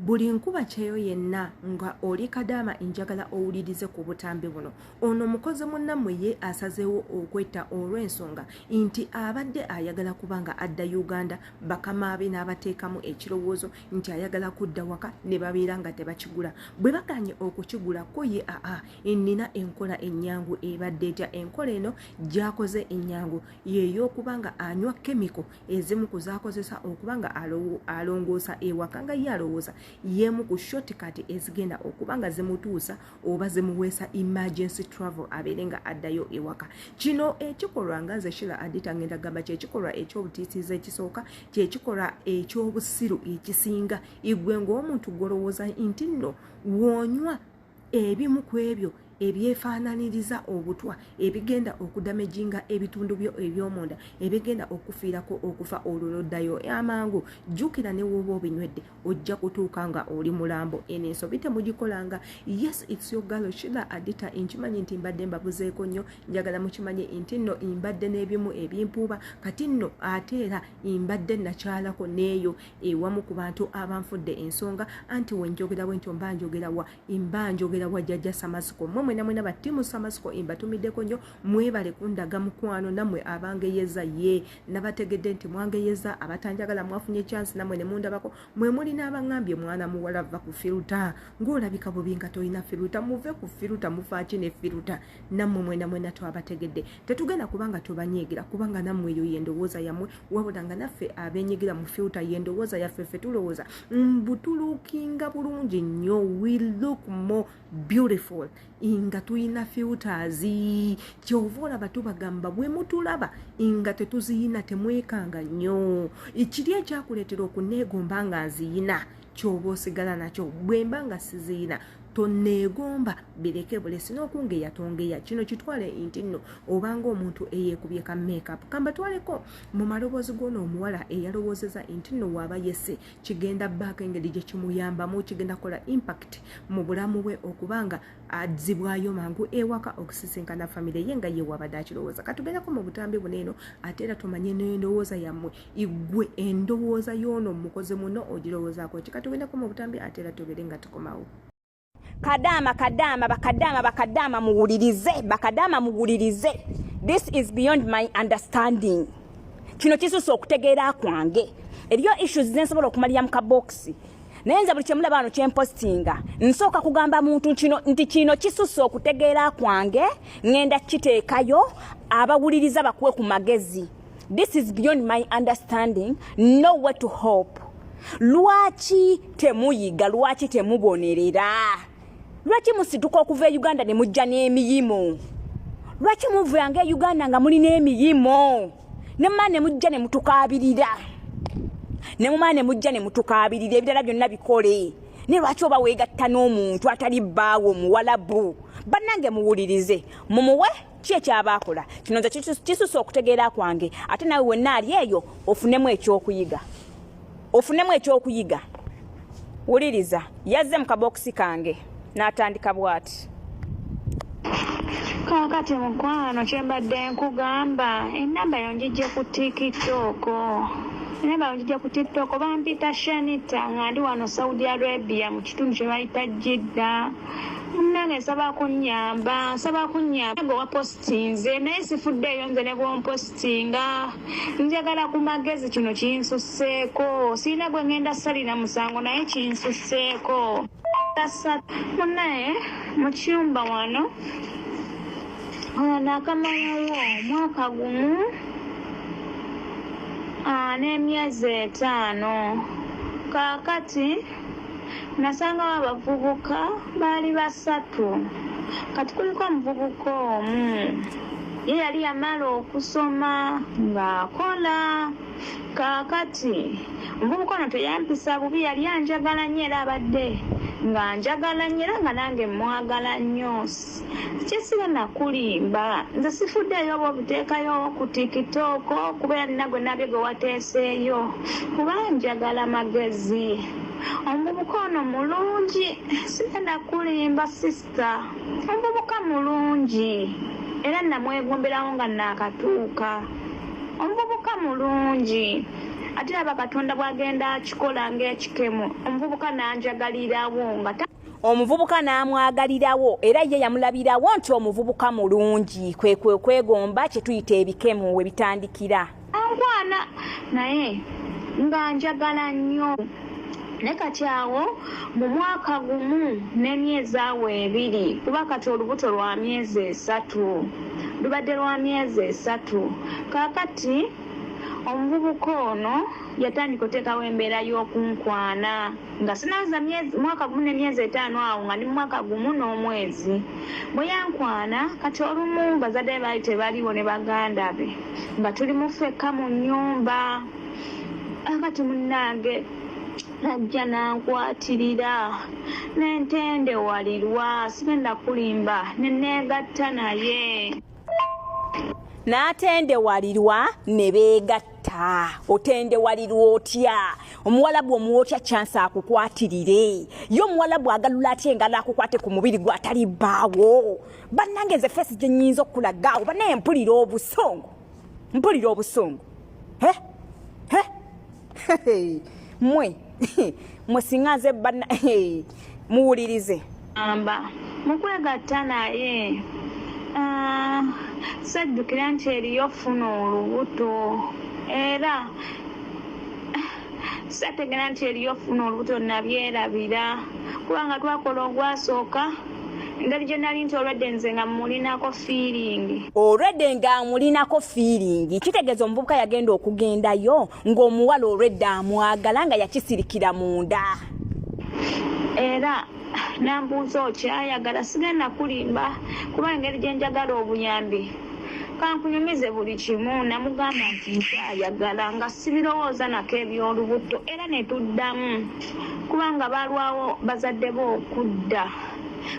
buli nkuba kyeyo yenna nga oli Kadama njagala owulirize ku butambi buno. Ono mukozi munnammwe ye asazeewo okwetta olw'ensonga nti abadde ayagala kubanga adda Uganda bakamaabe n'abateekamu ekirowoozo nti ayagala kudda waka ne babeera nga tebakigula. Bwe baganye okukigula ko ye ennina enkola ennyangu ebadde etya. Enkola eno gy'akoze ennyangu yeey'okubanga anywa kemiko ezimu ku zaakozesa okubanga alongoosa ewaka nga ye alowooza yemu ku shortcut ezigenda okubanga zimutuusa oba zimuweesa emergency travel abeere nga addayo ewaka. Kino ekikolwa nga nze Sheila Adita ngenda gamba kyekikolwa eky'obutiisiiza ekisooka, kyekikolwa eky'obusiru ekisinga. Igwe ng'omuntu gw'olowooza nti nno wonywa ebimu ku ebyo ebyefaananiriza obutwa ebigenda okudamejinga ebitundu byo eby'omunda ebigenda okufiirako okufa oluloddayo amangu, jjukira ne wooba obinywedde ojja kutuuka nga oli mulambo. Eno ensobi temugikolanga. Yes, it's your girl Sheila Adita. Nkimanyi nti mbadde mbabuzeeko nnyo, njagala mukimanye nti nno mbadde n'ebimu ebimpuuba kati nno ate era mbadde nakyalako n'eyo ewamu ku bantu abanfudde ensonga anti wenjogera bwentyo mba njogera wa jjajja Samasiko. Mwena batimu Samasiko mbatumiddeko nnyo, mwebale kundaga mukwano nammwe abangeyeza ye nabategedde nti mwangeyeza abatanjagala mwafunye chance nammwe ne mundabako mwe muli n'abangambye mwana muwala va ku firuta ng'olabika bubi nga toyina firuta muve ku firuta mufaaki ne firuta nammwe mwena twabategedde. Tetugenda kubanga tubanyiigira kubanga nammwe eyo yendowooza yammwe wabula nga naffe abenyigira mu firuta yendowooza yaffe ffe tulowooza mbutuluukinga bulungi nnyo, we look more beautiful inga tuyina filters. Kyova olaba tubagamba bwe mutulaba inga tetuziyina temwekanga nnyo. Ekiri ekyakuleetera okuneegomba nga nziyina ky'oba osigala nakyo. Bwe mba nga siziyina tonneegomba bireke bulesi n'okungeya tongeya. Kino kitwale nti nno obanga omuntu eyeekubye ka makeup kambatwaleko mu maloboozi g'ono omuwala eyalowoozeza nti nno waaba yesse kigenda baaka engeri gye kimuyambamu kigenda kola impact mu bulamu bwe okubanga adzibwayo mangu ewaka okusisinkana famire ye nga ye wabadde akirowooza. Katugendako mu butambi buneeno ate era tumanye n'endowooza yammwe igwe endowooza y'ono mukozi muno ogirowoozaako ki. Katugendako mu butambi ate era tubeere nga tukomawo. Bakadama muwulirize. This is beyond my understanding. Kino kisusse okutegeera kwange. Eriyo issues zensobola okumalira mu kaboksi. Naye nze buli kyemulaba wano kyempostinga nsooka kugamba muntu nti kino kisusse okutegeera kwange ngenda kiteekayo abawuliriza bakuwe ku magezi. This is beyond my understanding. Nowhere to hope. Lwaki temuyiga? Lwaki temubonerera? Lwaki musituka okuva e Uganda ne mujja n'emiyimo? Lwaki muvanga e Uganda nga muli n'emiyimo? Nemma ne mujja ne mutukaabirira. Nemma ne mujja ne mutukaabirira ebirala byonna bikole. Ne lwaki oba weegatta n'omuntu atali bbaawo muwalabu? Bannange muwulirize. Mumuwe ki ekyabaakola. Kino nze kisusse okutegeera kwange. Ate nawe wenna ali eyo ofunemu ekyokuyiga. Wuliriza. Yazze mu kaboksi kange. N'atandika bw'ati. Kaakati mukwano kyembadde nkugamba ennamba yonjijje ku TikTok. Bampita Shanita nga ndi wano Saudi Arabia mu kitundu kye bayita Jidda. Munnange nsaba kunnyamba. Gwe wapostinze naye sifuddeeyo nze ne gw'ompostinga. Njagala ku magezi kino kinsusseeko. Sirina gwe ngenda salira musango naye kinsusseeko. Munnaye mu kyumba wano nakamalawo omwaka gumu n'emyezi 5. Kaakati nasangawo abavubuka baali 3. Kati kuliko omuvubuka omu ye yali yamala okusoma ng'akola. Kaakati omuvubuka ono teyampisa bubi, yali anjagala nnyo era abadde nga njagala nnyo era nga nange mwagala nnyo. Kyesiga nakulimba nze sifuddeeyo oba obuteekayo ku TikTok kubeera nina gwe nabye gwe wateeseeyo kuba njagala magezi. Omuvubuka ono mulungi, sigenda kulimba sisita. Omuvubuka mulungi era namwegomberawo nga naakatuuka. Omuvubuka mulungi ate aba Katonda bw'agenda akikola ng'ekikemo omuvubuka n'anjagalirawo nga omuvubuka n'amwagalirawo era ye yamulabirawo nti omuvubuka mulungi kwe kwegomba kye tuyita ebikemo we bitandikira ankwana naye nga njagala nnyo ne kati awo mu mwaka gumu n'emyezi awo 2 kuba kati olubuto lwa myezi 3 lubadde lwa myezi 3 kaakati omuvubuka ono yatandika oteekawo embeera y'okunkwana nga sinaaza mwaka gumu n'emyezi 5 awo nga ndi mu mwaka gumu n'omwezi bwe yankwana kati olumu bazadde baali tebaliwo ne baganda be nga tuli mufekka mu nnyumba akati munnange najja nankwatirira n'entende walirwa sigenda kulimba neneegatta naye n'atende walirwa ne beegatta otende walirwa otya omuwalabu omuwotya chansa akukwatirire yo omuwalabu agalula atya engalo akukwate ku mubiri gwatali bbaawo bannange nze fesi gye nnyinza okulaga oba naye mpulira obusungu mwe singa nze banna muwulirize amba mukwegatta naye sajjukira nti eriyo funa olubuto era sategera nti eriyo funa olubuto nabyerabira kubanga twakola ogwasooka engeri gye nali nti olwedde nze nga mulinako feeling kitegeeza omuvubuka yagenda okugendayo ng'omuwala olwedde amwagala nga yakisirikira munda era nambuuza okyayagala sigenda kulimba kuba engeri gye njagala obuyambi kankunyumize buli kimu namugamba nti nkyayagala nga sibirowooza nako eby'olubuto era ne tuddamu kubanga balwawo bazadde bo okudda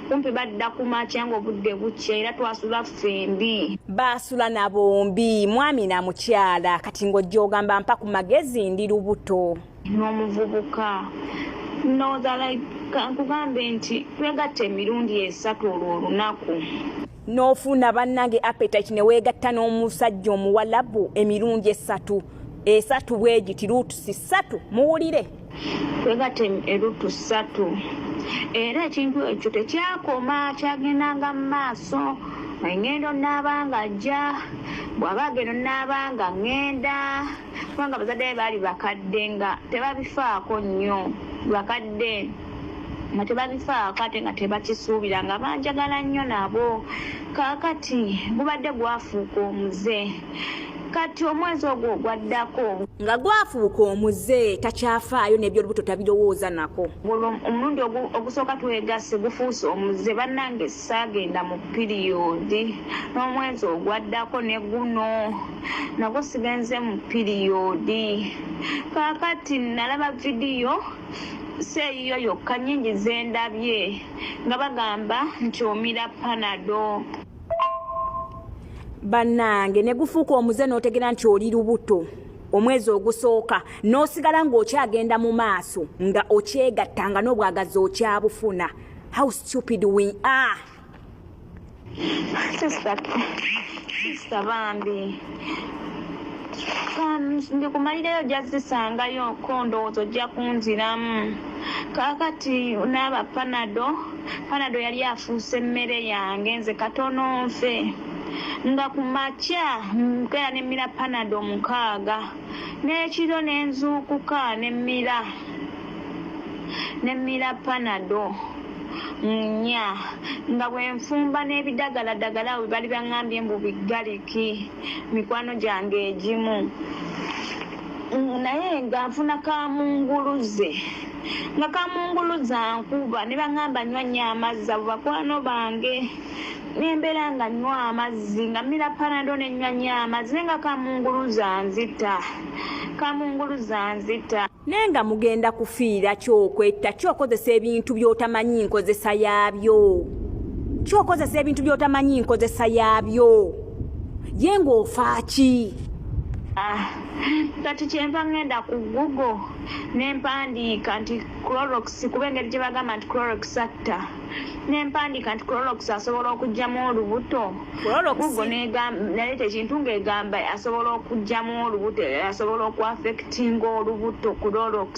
kumpi badda ku makya ng'obudde bukya era twasula ffembi baasula na bombi mwami na mukyala kati ng'ojja ogamba mpa ku magezi ndi lubuto n'omuvubuka nkugambe nti twegatta emirundi 3 olwo olunaku n'ofuna bannange appetite ne weegatta n'omusajja omuwalabu emirundi 3 bwegiti luutusi 3 muwulire twegatta erutu 3 era ekintu ekyo tekyakoma kyagendanga mu maaso engendo n'abanga ajja bw'aba agendo n'abanga ŋŋenda kubanga bazadde baali bakadde nga tebabifaako nnyo bakadde nga tebabifaako ate nga tebakisuubira nga banjagala nnyo nabo kaakati gubadde gwafuuka omuze kati omwezi ogwo gwaddako nga gwafuuka omuze takyafaayo n'ebyolubuto tabirowooza nako omulundi ogusooka twegasse gufuuse omuze bannange saagenda mu piriyodi n'omwezi ogwaddako ne guno nagwo sigenze mu piriyodi kaakati nalaba vidiyo seeyiyo yokka nnyingi zendabye nga bagamba nti omira panado bannange ne gufuuka omuze n'otegera nti oli lubuto omwezi ogusooka n'osigala ng'okyagenda mu maaso nga okyegattanga n'obwagazi okyabufuna how stupid we are sister bambi ndikumalirayo jazisangayo ko ndowooza ojja kunziramu kaakati naaba panado yali afuuse emmere yange nze katono nfe nga ku makya nkera nemmira panado 6 n'ekiro n'enzuukuka nemmira panado 4 nga bwenfumba n'ebidagaladagala we bali baŋŋambye mbu bigaliki mikwano gyange egimu naye nga nfuna kamunguluze nga kamunguluza nkuba ne baŋŋamba nywa nnyo amazzi abo bakwano bange nembeera nga nywa amazzi nga mmira panado ne nywa nnyo amazzi naye nga kamunguluza nzita naye nga mugenda kufiira kyokwetta kyokozesa ebintu by'otamanyi nkozesa yaabyo ye ng'ofa ki kati kyenva ngenda ku Google nempandiika nti Clorox kuba engeri gye bagamba nti Clorox atta nempandiika nti Clorox asobola okugyamu olubuto Google naleeta ekintu ng'egamba asobola okugyamu olubuto asobola okuaffectinga olubuto Clorox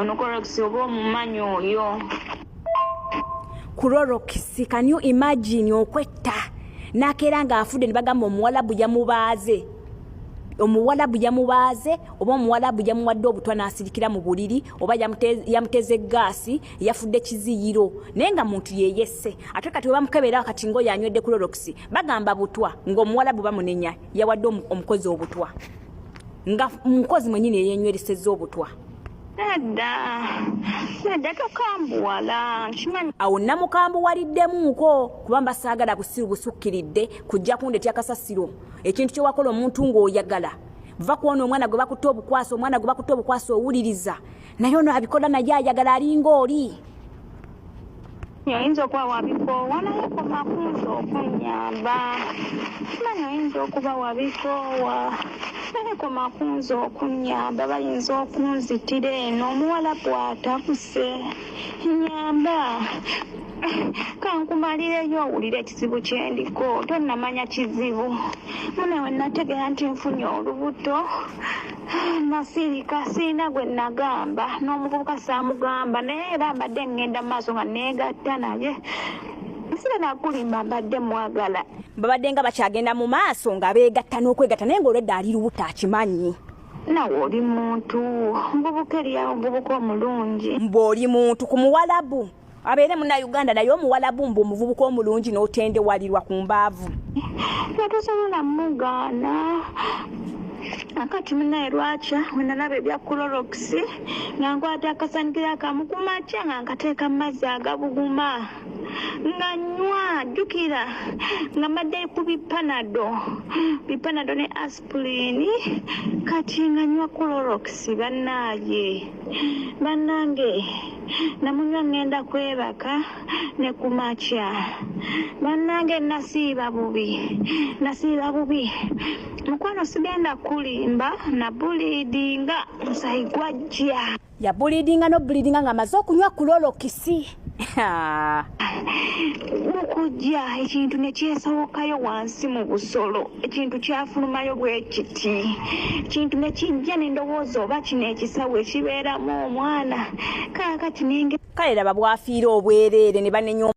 ono Clorox oba omumanyi oyo Clorox, can you imagine okwetta nakeera ng'afudde ne bagamba omuwalabu yamubaaze oba omuwalabu yamuwadde obutwa n'asirikira mu buliri oba yamuteze gaasi yafudde kiziyiro naye nga muntu yeyesse ate kati webamukebera kati ngo yanywedde Clorox bagamba butwa ng'omuwalabu bamunenya yawadde omukozi obutwa nga mukozi mwenyini yeyenyweresezza obutwa Nedda tokambuwala nkimanyi awo namukambuwaliddemuuko kuba mbasaagala busiru busukkiridde kujja kundetya kasasiro ekintu kyewakola omuntu ng'oyagala va kuwona omwana gwe bakutte obukwasa owuliriza naye ono abikola naye ayagala alinga oli oyinza okuba wabikoowa naye koma kunza okunyamba kimanyi oyinza okuba wabikoowa naye koma kunza okunyamba bayinza okunzitira eno omuwala bw'atabuse nyamba kankumalireyo owulira ekizibu kyendiko tonnamanya kizibu munewe nategeera nti nfunye olubuto nasirika siina gwe nagamba n'omuvubuka saamugamba naye era mbadde ngenda mu maaso nga neegatta naye nsire nakulimba mbadde mwagala babadde nga bakyagenda mu maaso nga beegatta n'okwegatta naye ng'olwedda ali lubuto akimanyi nawe oli muntu muvubuka eriyawo omuvubuka omulungi mbw'oli muntu ku muwalabu abeere munnauganda naye omuwalabu mbu omuvubuka omulungi n'otendewalirwa ku mbaavu tosobola mugaana akati munaye lwakya wenalaba ebya Clorox nga nkwata akasanikira akamu ku makya nga nkateeka mu mazzi agabuguma nga nywa jjukira nga mbadde ku bipanado ne aspirini kati nga nywa Clorox bannange namunywa ngenda kwebaka ne ku makya bannange nasiiba bubi mukwano sigenda kulimba na bulidinga musayi gwajja ya bulidinga no bulidinga nga amaze okunywa Clorox mukujja ekintu ne kyesowokayo wansi mu busolo ekintu kyafulumayo bwe kiti ekintu ne kijja n'endowooza oba kino ekisawo ekibeeramu omwana kaakati ninge kale laba bwafiira obwereere ne banenya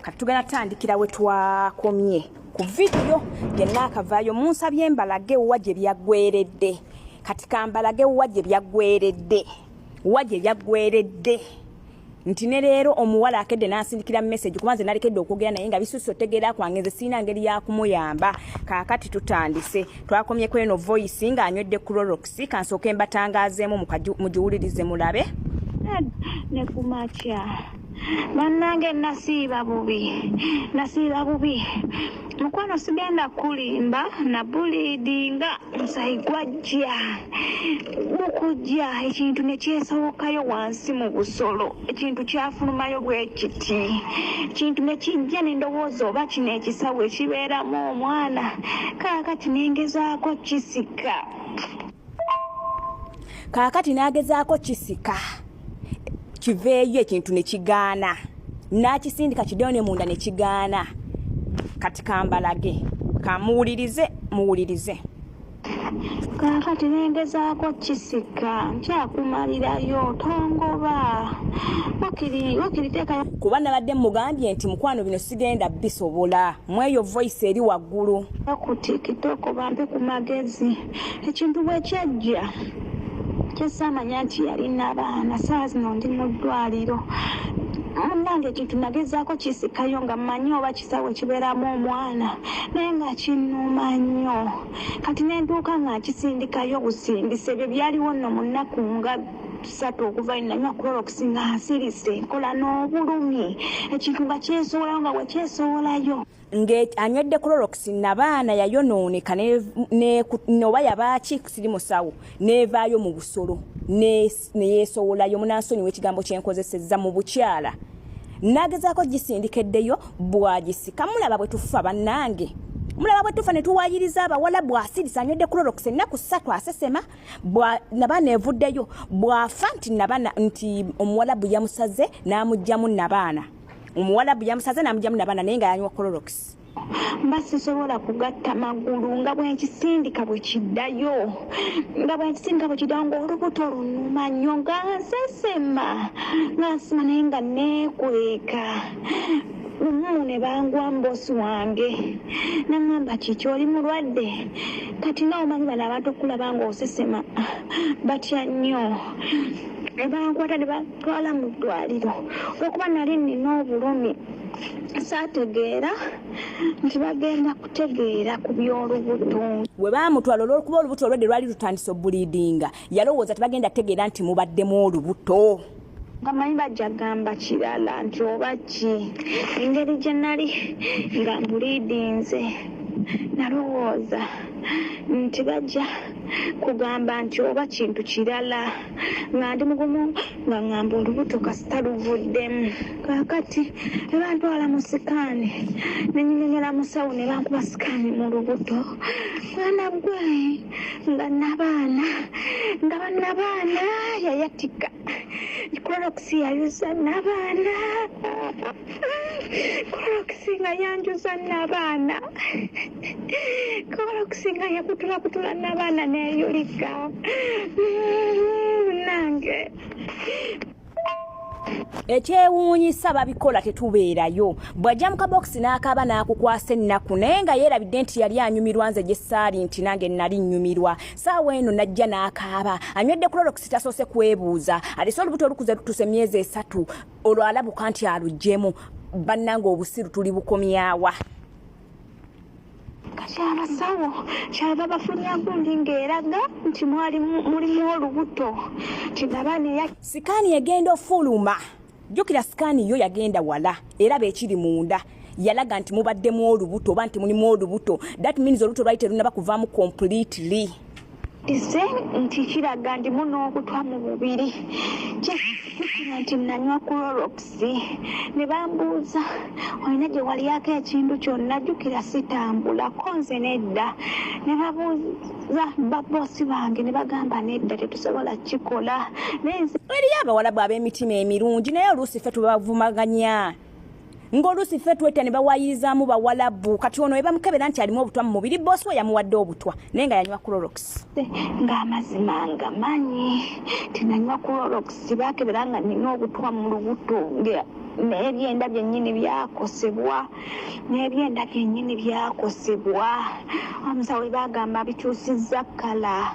kati tugenda tutandikira we twakomye ku vidiyo yenna akavaayo munsabye mbalage wa gye byaggweredde kati kambalage wa gye byaggweredde nti ne leero omuwala akedde n'asindikira message kuba nze nalekedde okwogera naye nga bisusse otegeera kwange nze siina ngeri ya kumuyamba kaakati tutandise twakomyeko eno voice ng'anywedde Clorox kansooke mbatangaazeemu mugiwulirize mulabe ne kumakya bannange nasiiba bubi mukwano sigenda kulimba na bulidinga musayi gwajja mukujja ekintu ne kyesowokayo wansi mu busolo ekintu kyafulumayo bwe kiti ekintu ne kijja n'endowooza oba kino ekisawo ekibeeramu omwana kaakati ningezaako kisika kiveeyo ekintu ne kigaana n'akisindika kideyo ne munda ne kigaana kati kambalage muwulirize kaakati nengezaako kisika nkyakumalirayo tongoba wakiriteeka kuba nabadde mugambye nti mukwano bino sigenda bisobola mweyo voice eri waggulu ku TikTok bampe ku magezi ekintu bwe kyajja kyesaamanya nti yalina abaana saa zino ndi mu ddwaliro munnange ekintu nagezaako kisikayo nga mmanyi oba kisawo ekibeeramu omwana naye nga kinnuma nnyo kati nentuuka nga nkisindikayo busindise ebyo byaliwo nno mu nnaku nga 3 okuva nanywa Clorox nga nsirise nkola n'obulumi ekintu nga kyesowolayo nga bwekyesowolayo anywedde Clorox nabaana yayonooneka oba yabaaki siri musawo neevaayo mu busolo neyeesowolayo munansonyi w'ekigambo kyenkozesezza mu bukyala nagezaako gisindikeddeyo bwagisika mulaba bwe tufa bannange mulaba bwe tufa ne tuwayiriza abawala bw'asirisa anywedde Clorox ennaku 3 asesema nabaana evuddeyo bw'afa nti omuwalabu yamusaze n'amugyamu nabaana omuwalabu yamusaze n'amugyamu nabaana naye nga yanywa Clorox. Mba sisobola kugatta magulu nga bwenkisindika bwe kiddayo ng'olubuto lunnuma nnyo nga nsesema ng'asima naye nga neekweka lumu ne bangwa mbosi wange naŋŋamba kiki oli mulwadde kati naomanyi bano abantu okulaba ng'osesema batya nnyo ebankwata ne batwala mu ddwaliro olwokuba nali nina obulumi saategeera nti bagenda kutegeera ku by'olubuto. Bwe baamutwala olw'okuba olubuto olwedde lwali lutandise obuliidinga yalowooza tebagenda tegeera nti mubaddemu olubuto. Nga manyi bajja gamba kirala nti oba ki engeri gye nali nga mbuliidinze nalowooza nti bajja kugamba nti oba kintu kirala nga ndi mugumu nga ngamba olubuto kasita luvuddemu. Kaakati ne bantwala mu sikaani ne nyimenyera musawo ne bankuba sikaani mu lubuto mwana gwe nga nabaana nga bannabaana yayatika Clorox yayuza nabaana Clorox nga yanjuza nabaana Clorox nga yakutulakutula nabaana neyulika nange. Ekyewuunyisa babikola tetubeerayo. Bw'ajja mu kabokisi n'akaaba n'akukwasa ennaku naye nga yeerabidde nti yali anyumirwa nze gye ssaali nti nange nali nnyumirwa. Saawa eno najja n'akaaba anywedde Clorox tasoose kwebuuza alese olubuto olukuze lutuse emyezi 3 olwo alabuka nti aluggyemu bannange obusiru tuli bukomyawa. Kati abasawo kyava bafunya gundi ng'eraga nti mulimu olubuto tinabane sikaani egenda ofuluma. Jjukira sikaani yo yagenda wala era beekiri munda yalaga nti mubaddemu olubuto oba nti mulimu olubuto. That means olubuto lwali terunaba kuvaamu completely. Ise nti kiraga ndi muno okutwa mu mubiri kyekira nti nanywa Clorox ne bambuuza olina gye waliyako ekintu kyonna jjukira sitambula konze nedda ne babuuza babosi bange ne bagamba nedda tetusobola kikola eriyo abawalabu ab'emitima emirungi naye oluusi ffe tubavumaganya ng'oluusi ffe twetta ne bawayirizaamu bawalabu kati ono ebamukebera nti alimu obutwa mu mubiri boosi we yamuwadde obutwa naye nga yanywa Clorox. Ng'amazima nga manyi tinanywa Clorox baakebera nga nina obutwa mu lubuto n'ebyenda byennyini byakosebwa omusawo bagamba bikyusizza kkala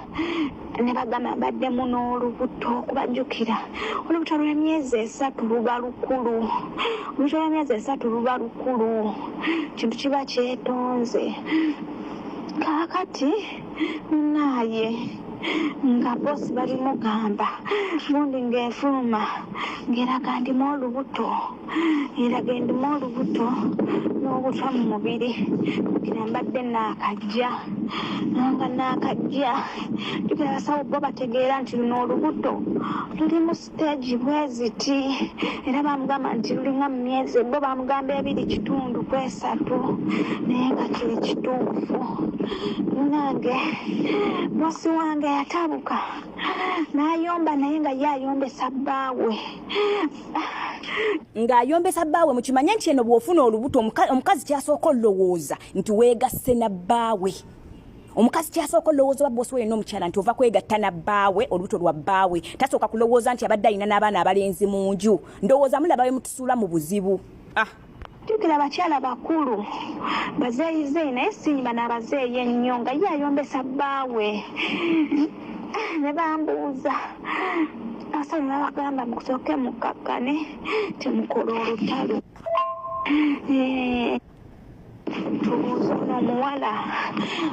ne bagamba baddemu n'olubuto kubajjukira olubuto lw'emyezi 3 luba lukulu kintu kiba kyetonze. Kaakati naye nga bosi babimugamba gundi ng'efuluma ng'eraga ndimu olubuto n'obutwa mu mubiri kira mbadde naakajja jjukira abasawo bo bategeera nti luno olubuto luli mu stage bweziti era bamugamba nti lulinga mu myezi bo bamugamba 2.3 naye nga kiri kituufu. Nange bosi wange yatabuka n'ayomba naye nga ye ayombesa bbaawe ng'ayombesa bbaawe mukimanye nti eno bw'ofuna olubuto omukazi kyasooka olowooza nti weegasse na bbaawe. Omukazi kyasooka olowooza oba bosi we n'omukyala nti ova kwegatta na bbaawe olubuto lwa bbaawe tasooka kulowooza nti abadde alina n'abaana abalenzi mu nju ndowooza mulaba we mutusuula mu buzibu. Jjukira abakyala bakulu bazeeyizeeyi naye sinyuma n'abazeeyi ennyo nga ye ayombesa bbaawe ne bambuuza abasawo ne babagamba musooke mukakkane temukola olutalo. Tubuuza n'omuwala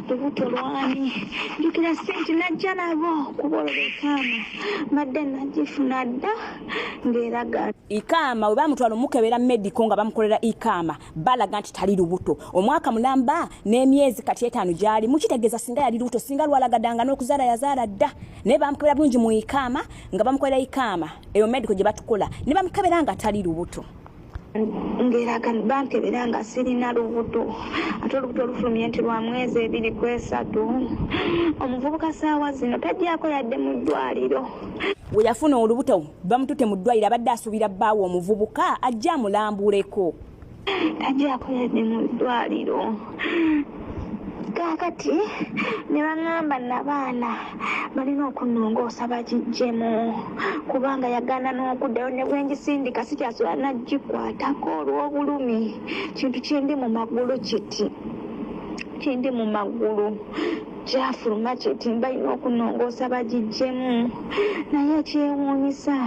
lubuto lwani jjukira senti najja nabo kubola ekaama mbadde nagifuna dda ng'eraga ikaama we bamutwala omukebera medico nga bamukolera ikaama balaga nti tali lubuto omwaka mulamba n'emyezi kati 5 gyali mukitegeeza singa yali lubuto singa lwalagadanga n'okuzaala yazaala dda naye bamukebera bulungi mu ikaama nga bamukolera ikaama eyo medico gye batukola ne bamukebera nga tali lubuto. ngeraga bankebera nga sirina lubuto ate olubuto olufulumye nti lwa mwezi 2 ku 3 omuvubuka saawa zino tajjako yadde mu ddwaliro. We yafuna olubuto bamutute mu ddwaliro abadde asuubira bbaawo omuvubuka ajja amulambuleko. Tajjako yadde mu ddwaliro. Kakati ne baŋŋamba n'abaana balina okunnongoosa bagijjemu kubanga yagaana n'okuddayo ne bwengisindika sikyasobola nagikwatako olw'obulumi. Kintu kindi mu magulu kiti kindi mu magulu kyafuluma kiti balina okunnongoosa bagijjemu. Naye ekyewuunyisa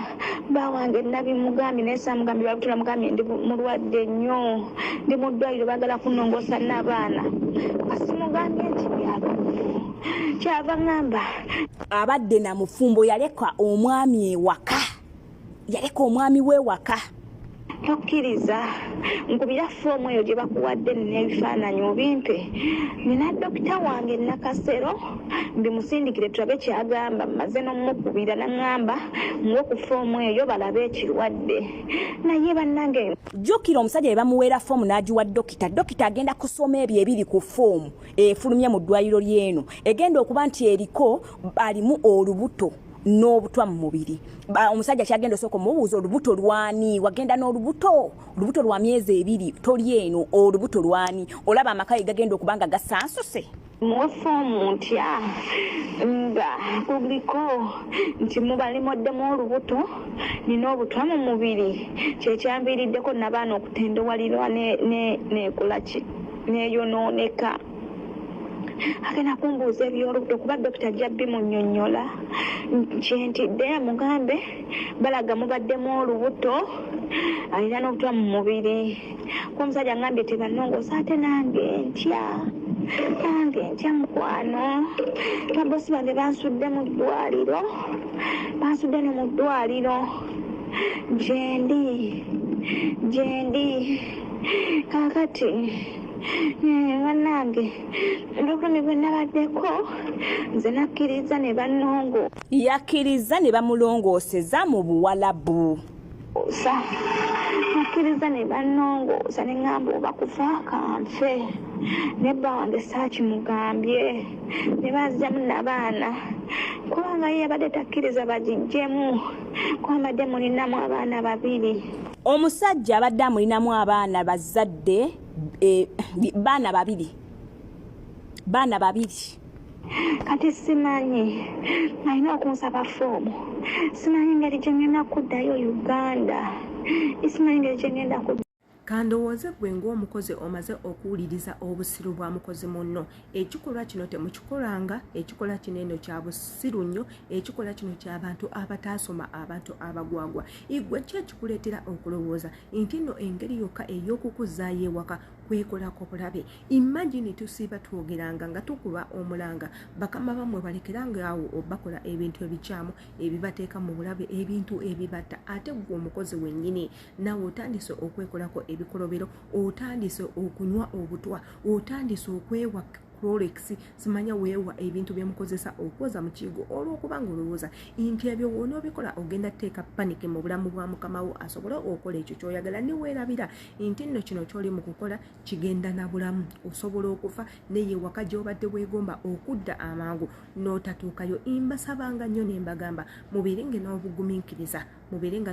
bawange nabimugambye naye saamugambye babutula mugambye ndi mulwadde nnyo ndi mu ddwaliro baagala kunnongoosa n'abaana kasimugambye nti byalubuto kyava ŋŋamba abadde na mufumbo yaleka omwami ewaka yaleka omwami w'ewaka. Tokkiriza nkubira foomu eyo gye bakuwadde n'ebifaananyi obimpe nina dokita wange Nakasero mbimusindikire tulabe kyagamba mmaze n'omukubira naŋŋamba muwe ku foomu eyo balabe ekirwadde. Naye bannange jjukira omusajja bye bamuweera foomu n'agiwa dokita. Dokita agenda kusoma ebyo ebiri ku foomu efulumye mu ddwaliro ly'eno egenda okuba nti eriko alimu olubuto n'obutwa mu mubiri. Omusajja kyagenda osooka omubuuza olubuto lwani wagenda n'olubuto lwa myezi 2 toli eno olubuto lwani olaba amaka gagenda okuba nga gasansuse. muwe foomu ntya nga kuliko nti mubalimoddemu olubuto nina obutwa mu mubiri kyekyambiiriddeko n'abaana okutendewalirwa nekolaki neyonooneka. Agenda kumbuuza eby'olubuto kuba dokita ajja bimunnyonnyola kyentidde mugambe balaga mubaddemu olubuto alina n'obutwa mu mubiri. Kuba omusajja ngambye tebannongoosa ate nange ntya mukwano. Babosi bange bansudde no mu ddwaliro gyendi kakati bannange olw'obulumi bwe nabaddeko nze nakkiriza ne bannongo yakkiriza ne bamulongooseza mu Buwalabu. Nakkiriza ne bannongoosa ne ŋŋamba oba kufa kanfe ne bba wange saakimugambye ne bazzamu n'abaana kubanga ye yabadde takkiriza bagijjemu kwambadde mulinamu abaana 2. Omusajja abadde amulinamu abaana bazadde baana babiri. Kati simanyi alina okunsaba foomu simanyi ngeri gye ngenda kuddayo Uganda simanyi ngeri gye ngenda kuddayo. Kandowooze gwe ng'omukozi omaze okuwuliriza obusiru bwa mukozi munno. Ekikolwa kino temukikolanga, ekikolwa kino eno kya busiru nnyo, ekikolwa kino ky'abantu abataasoma, abantu abagwagwa. Igwe ki ekikuleetera okulowooza nti nno engeri yokka ey'okukuzaayo ewaka kwekolako bulabe? Imagine tusiiba twogeranga nga tukuba omulanga bakama bamwe balekeranga awo bakola ebintu ebikyamu ebibateeka mu bulabe, ebintu ebibatta, ate gwe omukozi wennyini naawe otandise okwekolako ebikolobero, otandise okunywa obutwa, otandise okwewa Rolex, simanya weewa ebintu byemukozesa okwoza mu kigo olw'okubanga olowooza nti ebyo wonoobikola ogenda teeka paniki mu bulamu bwa mukamawo asobole okola ekyo ky'oyagala. Niweerabira nti nno kino ky'oli mu kukola kigenda na bulamu, osobola okufa naye waka gy'obadde weegomba okudda amangu n'otatuukayo. Mbasabanga nnyo ne mbagamba mubirenga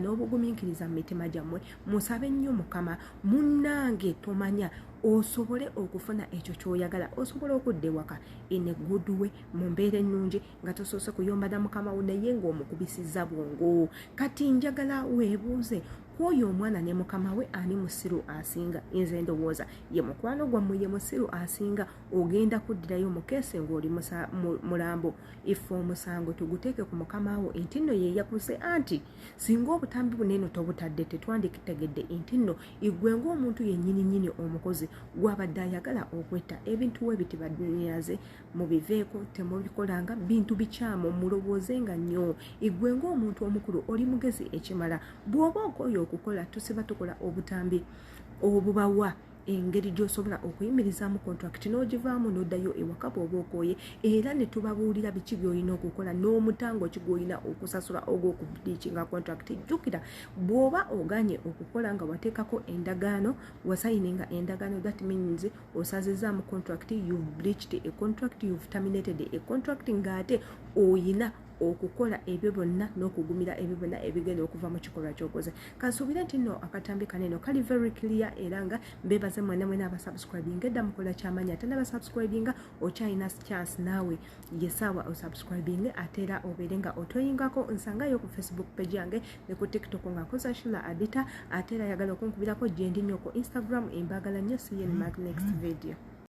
n'obugumiikiriza mu mitima gyammwe, musabe nnyo Mukama munnange tomanya osobole okufuna ekyo ky'oyagala, osobole okudda ewaka in a good way mu mbeera ennungi nga tosoose kuyomba na mukamawo naye ng'omukubisizza bwongo. Kati njagala weebuuze kwoyo omwana ne mukama we ani musiru asinga? Nze ndowooza ye mukwano gwammwe ye musiru asinga. Ogenda kuddirayo mu keesi ng'oli mulambo. Ife omusango tuguteeke ku mukama wo nti nno ye yakuse anti singa obutambi bunene tobutadde tetwandikitegedde nti nno igwe ng'omuntu yennyini omukozi gwabadde ayagala okwetta ebintu we biti badunyaze mubiveeko, temubikolanga bintu bikyamu, mulowoozenga nnyo. Igwe ng'omuntu omukulu oli mugezi ekimala. Bw'oba okoyo okukola tusiba tukola obutambi obubawa engeri gy'osobola okuyimirizaamu contract n'ogivaamu n'oddayo ewaka bw'oba okooye, era ne tubabuulira biki by'olina okukola n'omutango ki gw'olina okusasula ogw'okubiikinga contract. Jjukira bw'oba oganye okukola nga wateekako endagaano, wasayininga endagaano, that means osazizaamu contract, you've breached a contract, you've terminated a contract, ng'ate oyina okukola ebyo byonna n'okugumira ebyo byonna ebigenda okuva mu kikolwa ky'okoze. Kansuubire nti nno akatambi kaneno kali very clear, era nga mbeebaze mwena abasubscribinga, edda mukola ky'amaanyi ate n'abasubscribinga okyalina chance naawe yesaawa osubscribinga ate era obeere nga otoyingako. Nsangayo ku Facebook page yange ne ku TikTok nga nkoza Shila Adita, ate era yagala okunkubirako gye ndi nnyo ku Instagram. Embagala nnyo, see you in my next video.